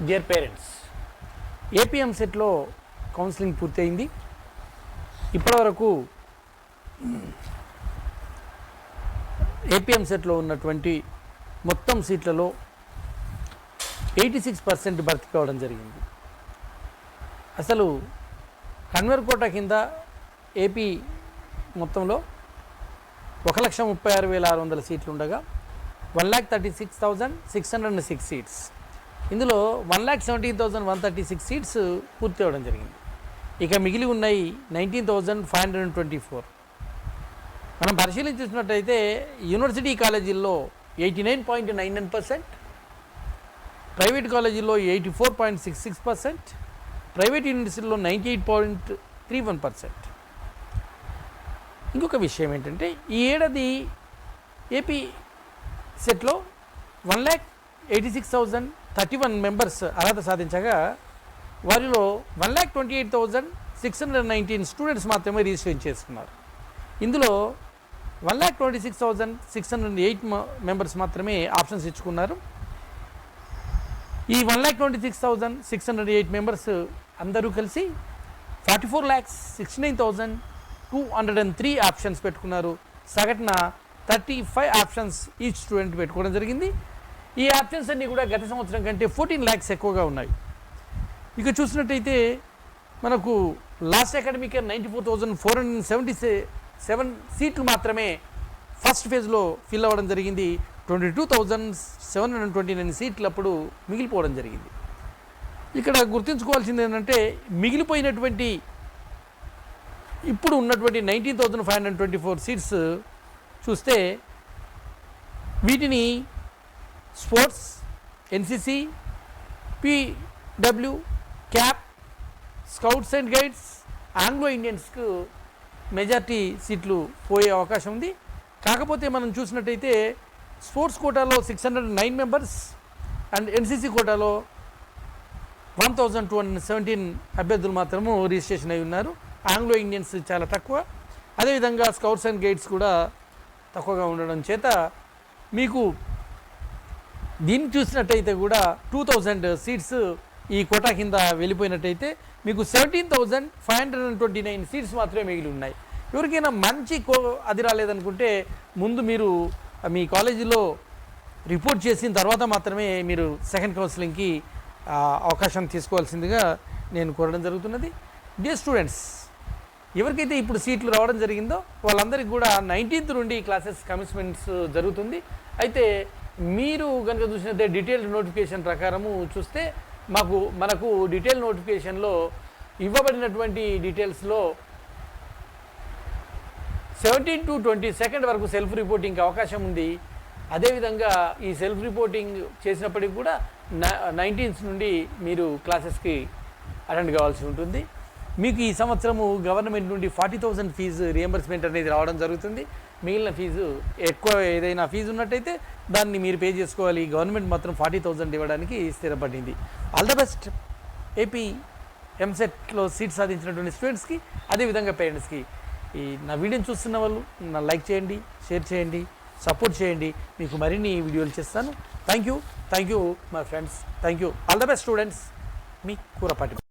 Dear parents, ఏపీఎంసెట్లో counselling పూర్తయింది. ఇప్పటివరకు ఏపీఎంసెట్లో ఉన్నటువంటి మొత్తం సీట్లలో 86% భర్తీ కావడం జరిగింది. అసలు కన్వర్ కోటా కింద ఏపీ మొత్తంలో 1,36,600 సీట్లు ఉండగా 1,36,606 సీట్స్, ఇందులో 1,17,136 సీట్స్ పూర్తి అవ్వడం జరిగింది. ఇక మిగిలి ఉన్నాయి 19,524. మనం పరిశీలించినట్టయితే యూనివర్సిటీ కాలేజీల్లో 89.99%, ప్రైవేట్ కాలేజీల్లో 84.66%, ప్రైవేట్ యూనివర్సిటీలో 98.31%. ఇంకొక విషయం ఏంటంటే, ఈ ఏడాది ఏపీ సెట్లో 1,86,031 మెంబర్స్ అర్హత సాధించగా వారిలో 1,28,619 స్టూడెంట్స్ మాత్రమే రిజిస్ట్రేషన్ చేసుకున్నారు. ఇందులో 1,26,608 మెంబర్స్ మాత్రమే ఆప్షన్స్ ఇచ్చుకున్నారు. ఈ 1,26,608 మెంబర్స్ అందరూ కలిసి 44,69,203 ఆప్షన్స్ పెట్టుకున్నారు. సగటున 35 ఆప్షన్స్ ఈచ్ స్టూడెంట్ పెట్టుకోవడం జరిగింది. ఈ ఆప్షన్స్ అన్నీ కూడా గత సంవత్సరం కంటే 14 lakhs ఎక్కువగా ఉన్నాయి. ఇక చూసినట్టయితే మనకు లాస్ట్ అకాడమిక్ ఇయర్ 94,477 సీట్లు మాత్రమే ఫస్ట్ ఫేజ్లో ఫిల్ అవ్వడం జరిగింది. 22,729 సీట్లు అప్పుడు మిగిలిపోవడం జరిగింది. ఇక్కడ గుర్తుంచుకోవాల్సింది ఏంటంటే, మిగిలిపోయినటువంటి ఇప్పుడు ఉన్నటువంటి 19,524 సీట్స్ చూస్తే వీటిని sports, NCC, PW, CAP, scouts and guides, Anglo ఇండియన్స్కు మెజార్టీ సీట్లు పోయే అవకాశం ఉంది. కాకపోతే మనం చూసినట్టయితే స్పోర్ట్స్ కోటాలో 609 మెంబర్స్ అండ్ ఎన్సిసి కోటాలో 1,217 అభ్యర్థులు మాత్రము రిజిస్ట్రేషన్ అయి ఉన్నారు. ఆంగ్లో ఇండియన్స్ చాలా తక్కువ, అదేవిధంగా స్కౌట్స్ అండ్ గైడ్స్ కూడా తక్కువగా ఉండడం చేత మీకు దీన్ని చూసినట్టయితే కూడా 2,000 సీట్స్ ఈ కోటా కింద వెళ్ళిపోయినట్టయితే మీకు 17,529 సీట్స్ మాత్రమే మిగిలి ఉన్నాయి. ఎవరికైనా మంచి అది రాలేదనుకుంటే ముందు మీరు మీ కాలేజీలో రిపోర్ట్ చేసిన తర్వాత మాత్రమే మీరు సెకండ్ కౌన్సిలింగ్కి అవకాశం తీసుకోవాల్సిందిగా నేను కోరడం జరుగుతున్నది. డియర్ స్టూడెంట్స్, ఎవరికైతే ఇప్పుడు సీట్లు రావడం జరిగిందో వాళ్ళందరికీ కూడా 19th నుండి క్లాసెస్ కమిట్మెంట్స్ జరుగుతుంది. అయితే మీరు కనుక చూసినట్టే డీటెయిల్డ్ నోటిఫికేషన్ ప్రకారము చూస్తే మనకు డీటెయిల్ నోటిఫికేషన్లో ఇవ్వబడినటువంటి డీటెయిల్స్లో 17 to 22 వరకు సెల్ఫ్ రిపోర్టింగ్కి అవకాశం ఉంది. అదేవిధంగా ఈ సెల్ఫ్ రిపోర్టింగ్ చేసినప్పటికీ కూడా 19th నుండి మీరు క్లాసెస్కి అటెండ్ కావాల్సి ఉంటుంది. మీకు ఈ సంవత్సరము గవర్నమెంట్ నుండి 40,000 ఫీజు రియంబర్స్మెంట్ అనేది రావడం జరుగుతుంది. మిగిలిన ఫీజు ఎక్కువ ఏదైనా ఫీజు ఉన్నట్టయితే దాన్ని మీరు పే చేసుకోవాలి. గవర్నమెంట్ మాత్రం 40,000 ఇవ్వడానికి స్థిరపడింది. ఆల్ ద బెస్ట్ ఏపీ ఎంసెట్లో సీట్ సాధించినటువంటి స్టూడెంట్స్కి, అదేవిధంగా పేరెంట్స్కి. ఈ నా వీడియోని చూస్తున్న వాళ్ళు లైక్ చేయండి, షేర్ చేయండి, సపోర్ట్ చేయండి. మీకు మరిన్ని వీడియోలు చేస్తాను. Thank you my friends. Thank you. All the best students. Me Kurapati.